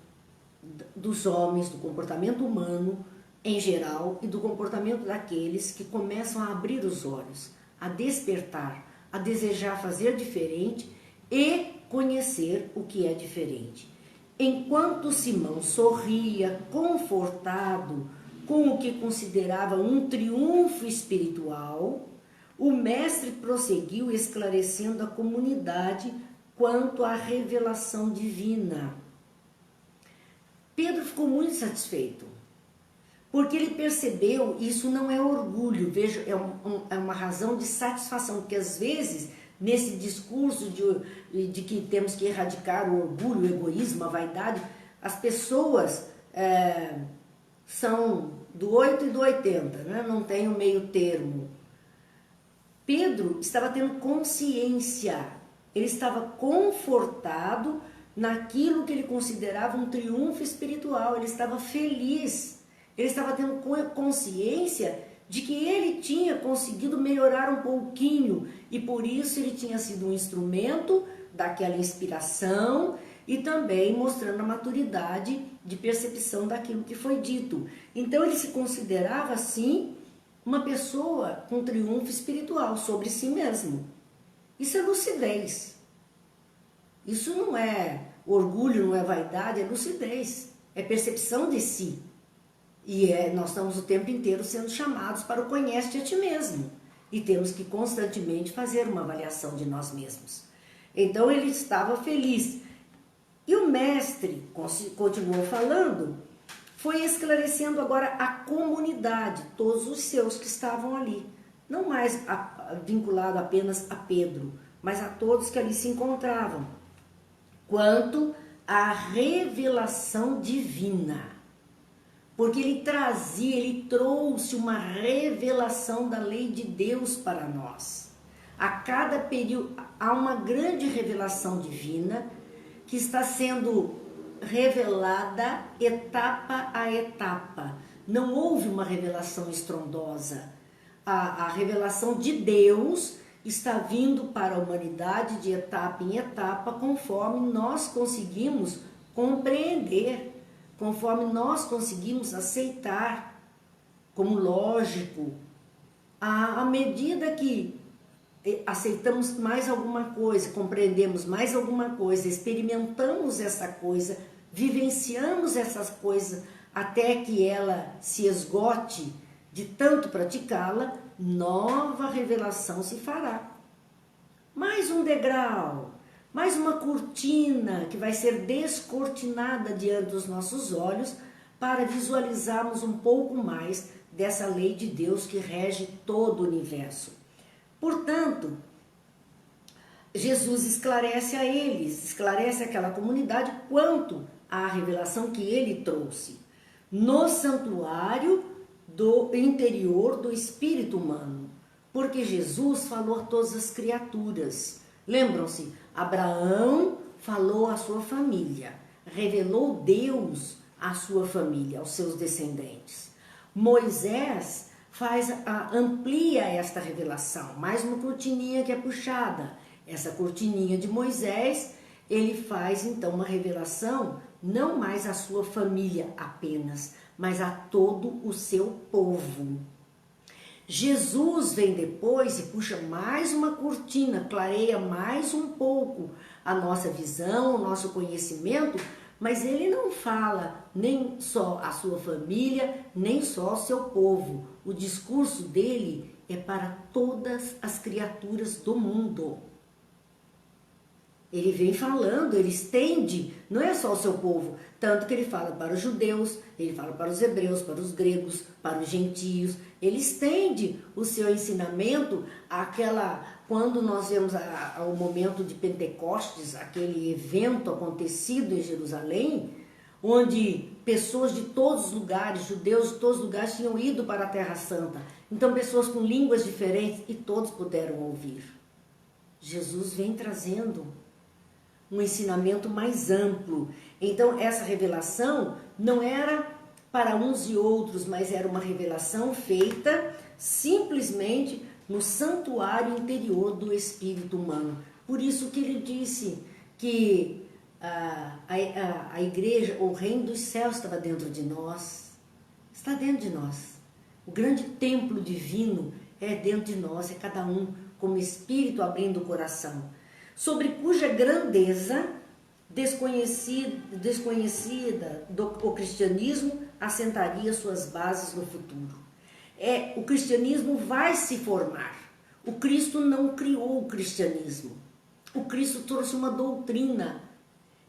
S1: dos homens, do comportamento humano em geral e do comportamento daqueles que começam a abrir os olhos, a despertar, a desejar fazer diferente e conhecer o que é diferente. Enquanto Simão sorria, confortado com o que considerava um triunfo espiritual, o mestre prosseguiu esclarecendo a comunidade quanto à revelação divina. Pedro ficou muito satisfeito, porque ele percebeu, isso não é orgulho, veja, é uma razão de satisfação, porque às vezes, nesse discurso de que temos que erradicar o orgulho, o egoísmo, a vaidade, as pessoas são do 8 e do 80, né? Não tem o meio termo. Pedro estava tendo consciência, ele estava confortado naquilo que ele considerava um triunfo espiritual, ele estava feliz, ele estava tendo consciência de que ele tinha conseguido melhorar um pouquinho e por isso ele tinha sido um instrumento daquela inspiração e também mostrando a maturidade de percepção daquilo que foi dito. Então ele se considerava assim uma pessoa com triunfo espiritual sobre si mesmo. Isso é lucidez. Isso não é orgulho, não é vaidade, é lucidez, é percepção de si. E nós estamos o tempo inteiro sendo chamados para o conhece a ti mesmo. E temos que constantemente fazer uma avaliação de nós mesmos. Então ele estava feliz. E o mestre continuou falando, foi esclarecendo agora a comunidade, todos os seus que estavam ali. Não mais vinculado apenas a Pedro, mas a todos que ali se encontravam. quanto à revelação divina. Porque ele trouxe uma revelação da lei de Deus para nós. A cada período há uma grande revelação divina que está sendo revelada etapa a etapa. Não houve uma revelação estrondosa. A revelação de Deus está vindo para a humanidade de etapa em etapa, conforme nós conseguimos compreender, conforme nós conseguimos aceitar como lógico. À medida que aceitamos mais alguma coisa, compreendemos mais alguma coisa, experimentamos essa coisa, vivenciamos essas coisas até que ela se esgote de tanto praticá-la, nova revelação se fará. Mais um degrau, mais uma cortina que vai ser descortinada diante dos nossos olhos para visualizarmos um pouco mais dessa lei de Deus que rege todo o universo. Portanto, Jesus esclarece a eles, esclarece aquela comunidade quanto à revelação que ele trouxe no santuário do interior do espírito humano, porque Jesus falou a todas as criaturas. Lembram-se, Abraão falou à sua família, revelou Deus à sua família, aos seus descendentes. Moisés amplia esta revelação, mais uma cortininha que é puxada. Essa cortininha de Moisés, ele faz então uma revelação não mais à sua família apenas, mas a todo o seu povo. Jesus vem depois e puxa mais uma cortina, clareia mais um pouco a nossa visão, o nosso conhecimento, mas ele não fala nem só a sua família, nem só ao seu povo. O discurso dele é para todas as criaturas do mundo. Ele vem falando, ele estende, não é só o seu povo, tanto que ele fala para os judeus, ele fala para os hebreus, para os gregos, para os gentios. Ele estende o seu ensinamento quando nós vemos ao momento de Pentecostes, aquele evento acontecido em Jerusalém, onde pessoas de todos os lugares, judeus de todos os lugares, tinham ido para a Terra Santa. Então pessoas com línguas diferentes e todos puderam ouvir. Jesus vem trazendo um ensinamento mais amplo. Então essa revelação não era para uns e outros, mas era uma revelação feita simplesmente no santuário interior do espírito humano. Por isso que ele disse que a igreja, o reino dos céus estava dentro de nós, está dentro de nós. O grande templo divino é dentro de nós, é cada um como espírito abrindo o coração, sobre cuja grandeza desconhecida o cristianismo assentaria suas bases no futuro. O cristianismo vai se formar. O Cristo não criou o cristianismo. O Cristo trouxe uma doutrina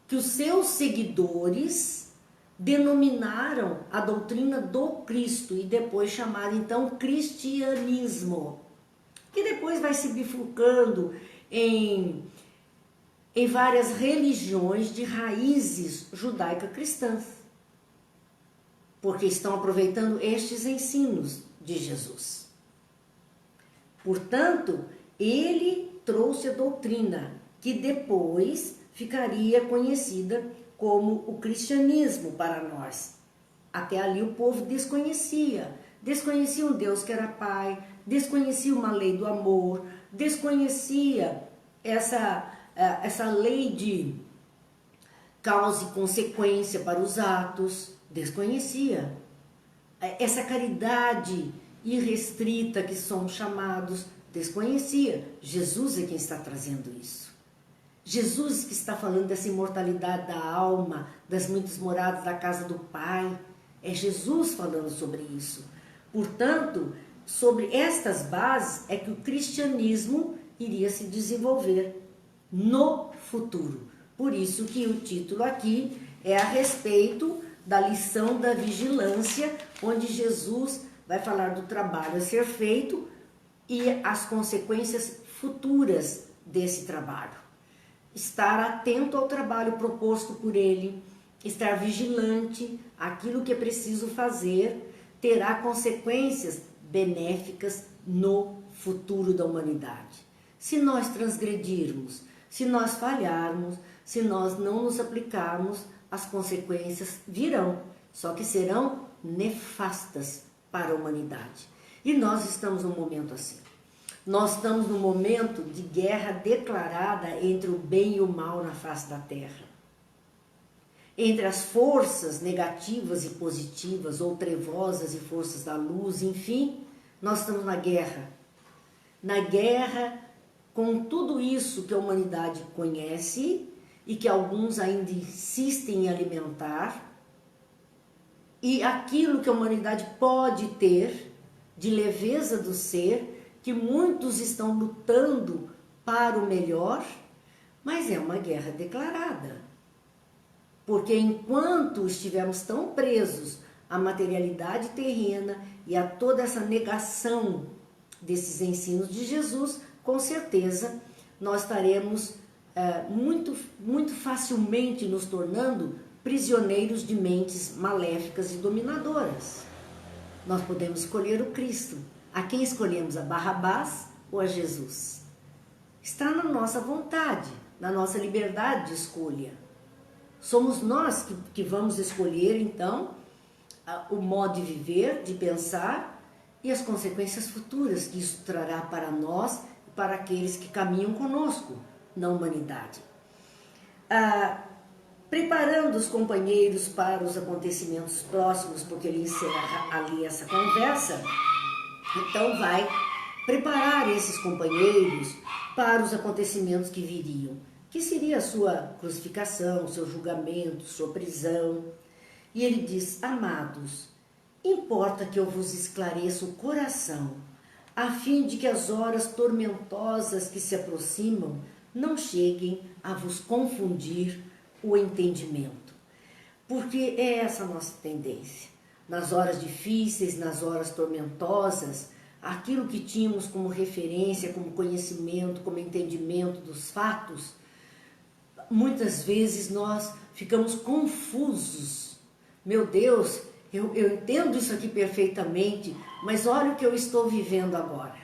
S1: que os seus seguidores denominaram a doutrina do Cristo e depois chamaram então cristianismo, que depois vai se bifurcando em várias religiões de raízes judaico-cristãs, porque estão aproveitando estes ensinos de Jesus. Portanto, ele trouxe a doutrina que depois ficaria conhecida como o cristianismo para nós. Até ali o povo desconhecia um Deus que era Pai, desconhecia uma lei do amor, desconhecia essa lei de causa e consequência para os atos, desconhecia. Essa caridade irrestrita que somos chamados, desconhecia. Jesus é quem está trazendo isso. Jesus que está falando dessa imortalidade da alma, das muitas moradas da casa do Pai. É Jesus falando sobre isso. Portanto, sobre estas bases é que o cristianismo iria se desenvolver no futuro. Por isso que o título aqui é a respeito da lição da vigilância, onde Jesus vai falar do trabalho a ser feito e as consequências futuras desse trabalho. estar atento ao trabalho proposto por ele, estar vigilante, aquilo que é preciso fazer terá consequências benéficas no futuro da humanidade. Se nós transgredirmos, se nós falharmos, se nós não nos aplicarmos, as consequências virão, só que serão nefastas para a humanidade. E nós estamos num momento assim. Nós estamos num momento de guerra declarada entre o bem e o mal na face da terra. Entre as forças negativas e positivas, ou trevosas e forças da luz, enfim, nós estamos na guerra. Na guerra com tudo isso que a humanidade conhece e que alguns ainda insistem em alimentar, e aquilo que a humanidade pode ter de leveza do ser, que muitos estão lutando para o melhor, mas é uma guerra declarada. Porque enquanto estivermos tão presos à materialidade terrena e a toda essa negação desses ensinos de Jesus, com certeza nós estaremos muito facilmente nos tornando prisioneiros de mentes maléficas e dominadoras. Nós podemos escolher o Cristo. A quem escolhemos, a Barrabás ou a Jesus? Está na nossa vontade, na nossa liberdade de escolha. Somos nós que vamos escolher, então, o modo de viver, de pensar e as consequências futuras que isso trará para nós e para aqueles que caminham conosco na humanidade. Preparando os companheiros para os acontecimentos próximos, porque ele encerra ali essa conversa, então vai preparar esses companheiros para os acontecimentos que viriam, que seria a sua crucificação, seu julgamento, sua prisão. E ele diz: amados, importa que eu vos esclareça o coração, a fim de que as horas tormentosas que se aproximam não cheguem a vos confundir o entendimento. Porque é essa a nossa tendência. Nas horas difíceis, nas horas tormentosas, aquilo que tínhamos como referência, como conhecimento, como entendimento dos fatos, muitas vezes nós ficamos confusos. Meu Deus, eu entendo isso aqui perfeitamente, mas olha o que eu estou vivendo agora.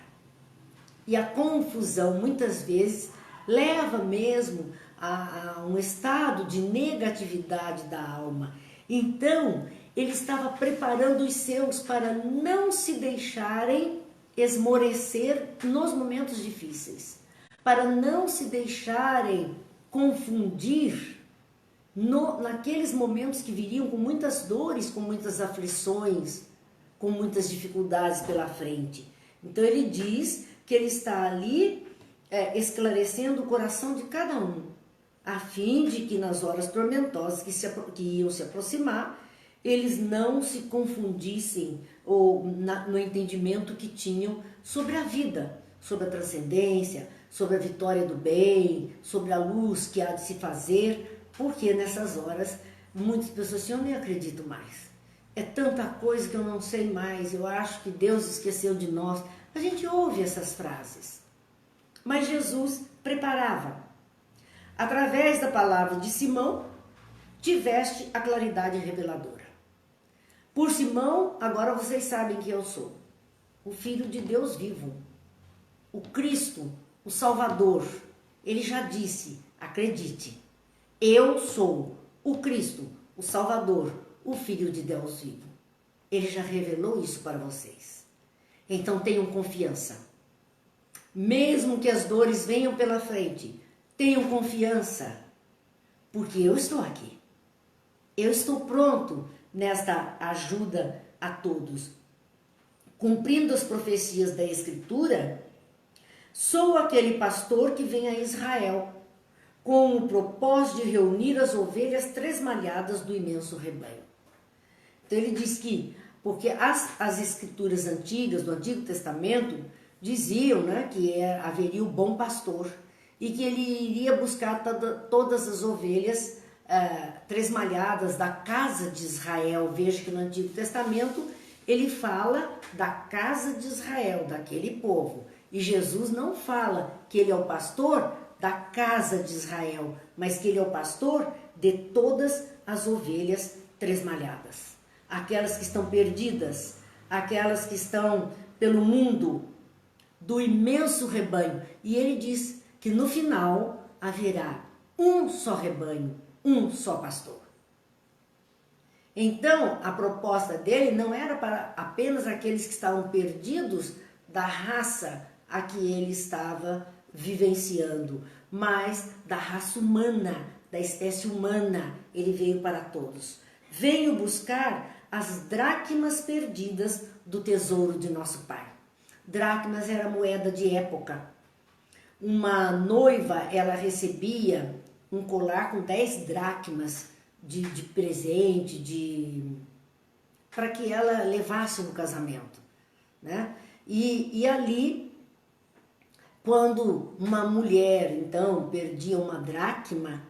S1: E a confusão, muitas vezes, leva mesmo a um estado de negatividade da alma. Então, ele estava preparando os seus para não se deixarem esmorecer nos momentos difíceis, para não se deixarem confundir naqueles momentos que viriam com muitas dores, com muitas aflições, com muitas dificuldades pela frente. Então ele diz que ele está ali esclarecendo o coração de cada um, a fim de que nas horas tormentosas que iam se aproximar, eles não se confundissem no entendimento que tinham sobre a vida, sobre a transcendência, sobre a vitória do bem, sobre a luz que há de se fazer, porque nessas horas muitas pessoas assim: eu nem acredito mais. É tanta coisa que eu não sei mais, eu acho que Deus esqueceu de nós. A gente ouve essas frases. Mas Jesus preparava. Através da palavra de Simão, tiveste a claridade reveladora. Por Simão, agora vocês sabem que eu sou o Filho de Deus vivo, o Cristo, o Salvador. Ele já disse: acredite, eu sou o Cristo, o Salvador, o Filho de Deus vivo. Ele já revelou isso para vocês. Então tenham confiança. Mesmo que as dores venham pela frente, tenham confiança, porque eu estou aqui. Eu estou pronto nesta ajuda a todos. Cumprindo as profecias da Escritura, sou aquele pastor que vem a Israel, com o propósito de reunir as ovelhas tresmalhadas do imenso rebanho. Então ele diz que, porque as Escrituras antigas, do Antigo Testamento, diziam, né, que haveria o bom pastor e que ele iria buscar todas as ovelhas tresmalhadas da casa de Israel. Veja que no Antigo Testamento ele fala da casa de Israel, daquele povo. E Jesus não fala que ele é o pastor da casa de Israel, mas que ele é o pastor de todas as ovelhas tresmalhadas. Aquelas que estão perdidas, aquelas que estão pelo mundo, do imenso rebanho. E ele diz que no final haverá um só rebanho, um só pastor. Então, a proposta dele não era para apenas aqueles que estavam perdidos da raça a que ele estava vivenciando, mas da raça humana, da espécie humana. Ele veio para todos. Veio buscar as dracmas perdidas do tesouro de nosso Pai. Dracmas era moeda de época. Uma noiva, ela recebia um colar com 10 dracmas de presente, para que ela levasse no casamento, né? E ali, quando uma mulher, então, perdia uma dracma,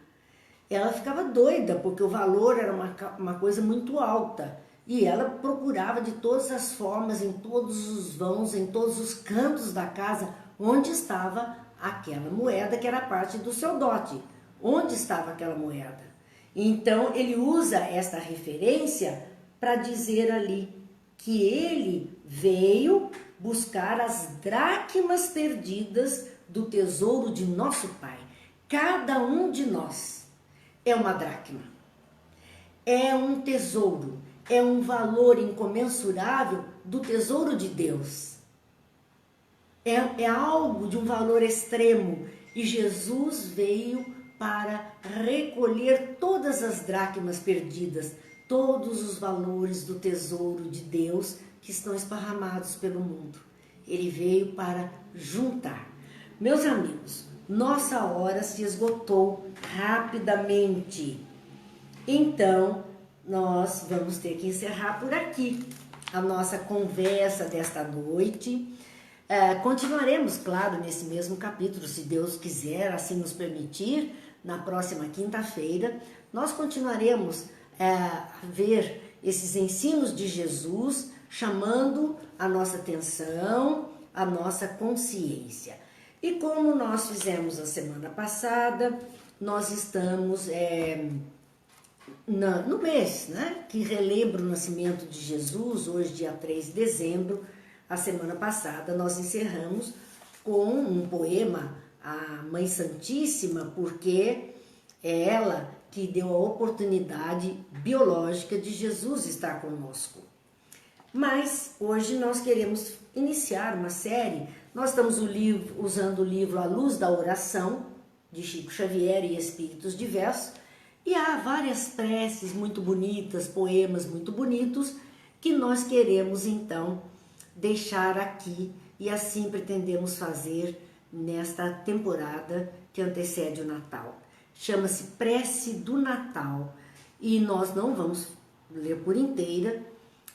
S1: ela ficava doida, porque o valor era uma coisa muito alta. E ela procurava de todas as formas, em todos os vãos, em todos os cantos da casa, onde estava aquela moeda que era parte do seu dote. Onde estava aquela moeda? Então, ele usa esta referência para dizer ali que ele veio buscar as dracmas perdidas do tesouro de nosso Pai. Cada um de nós é uma dracma, é um tesouro, é um valor incomensurável do tesouro de Deus. É algo de um valor extremo e Jesus veio para recolher todas as dracmas perdidas, todos os valores do tesouro de Deus que estão esparramados pelo mundo. Ele veio para juntar. Meus amigos, nossa hora se esgotou rapidamente. Então, nós vamos ter que encerrar por aqui a nossa conversa desta noite. Continuaremos, claro, nesse mesmo capítulo, se Deus quiser, assim nos permitir, na próxima quinta-feira. Nós continuaremos a ver esses ensinos de Jesus, chamando a nossa atenção, a nossa consciência. E como nós fizemos a semana passada, nós estamos no mês, né, que relembra o nascimento de Jesus, hoje dia 3 de dezembro. A semana passada nós encerramos com um poema à Mãe Santíssima, porque é ela que deu a oportunidade biológica de Jesus estar conosco. Mas hoje nós queremos iniciar uma série. Nós estamos usando o livro A Luz da Oração, de Chico Xavier e Espíritos Diversos, e há várias preces muito bonitas, poemas muito bonitos, que nós queremos então deixar aqui, e assim pretendemos fazer nesta temporada que antecede o Natal. Chama-se Prece do Natal, e nós não vamos ler por inteira,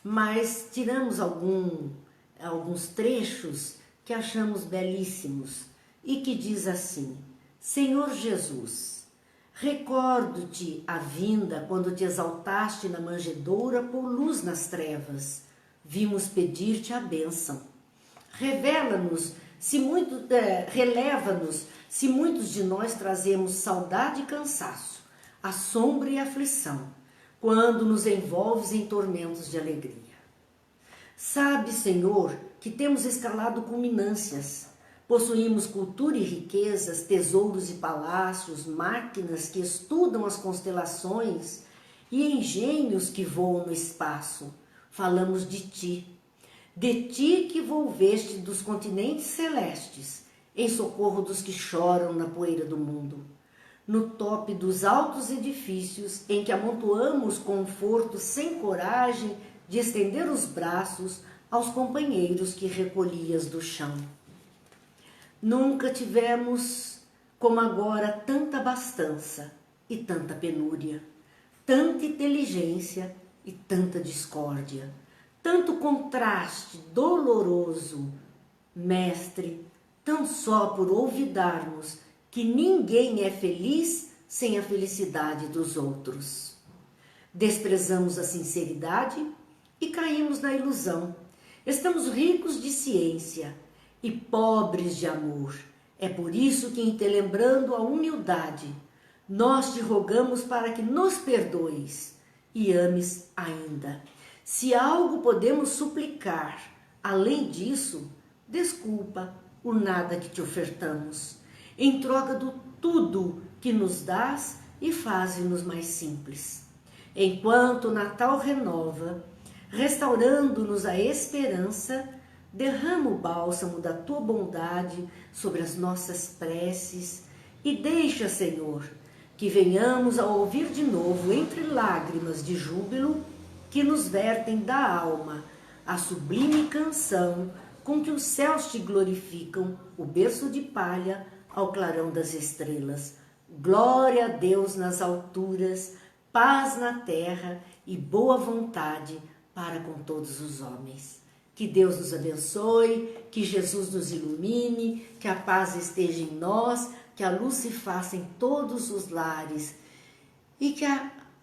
S1: mas tiramos alguns trechos que achamos belíssimos e que diz assim: Senhor Jesus, recordo-te a vinda quando te exaltaste na manjedoura por luz nas trevas. Vimos pedir-te a bênção. Releva-nos se muitos de nós trazemos saudade e cansaço, assombro e aflição, quando nos envolves em tormentos de alegria. Sabe, Senhor, que temos escalado culminâncias, possuímos cultura e riquezas, tesouros e palácios, máquinas que estudam as constelações e engenhos que voam no espaço. Falamos de ti que volveste dos continentes celestes, em socorro dos que choram na poeira do mundo. No tope dos altos edifícios, em que amontoamos conforto sem coragem de estender os braços aos companheiros que recolhias do chão. Nunca tivemos, como agora, tanta abastança e tanta penúria, tanta inteligência e tanta discórdia, tanto contraste doloroso, mestre, tão só por olvidarmos que ninguém é feliz sem a felicidade dos outros. Desprezamos a sinceridade e caímos na ilusão. Estamos ricos de ciência e pobres de amor. É por isso que, em te lembrando a humildade, nós te rogamos para que nos perdoes e ames ainda. Se algo podemos suplicar, além disso, desculpa o nada que te ofertamos, em troca do tudo que nos dás e faze-nos mais simples. Enquanto o Natal renova, restaurando-nos a esperança, derrama o bálsamo da tua bondade sobre as nossas preces e deixa, Senhor, que venhamos a ouvir de novo, entre lágrimas de júbilo, que nos vertem da alma a sublime canção com que os céus te glorificam, o berço de palha ao clarão das estrelas. Glória a Deus nas alturas, paz na terra e boa vontade para com todos os homens. Que Deus nos abençoe, que Jesus nos ilumine, que a paz esteja em nós, que a luz se faça em todos os lares e que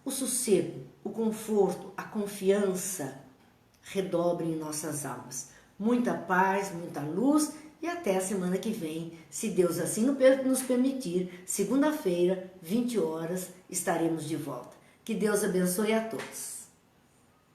S1: o sossego, o conforto, a confiança redobrem em nossas almas. Muita paz, muita luz e até a semana que vem, se Deus assim nos permitir, segunda-feira, 20 horas, estaremos de volta. Que Deus abençoe a todos.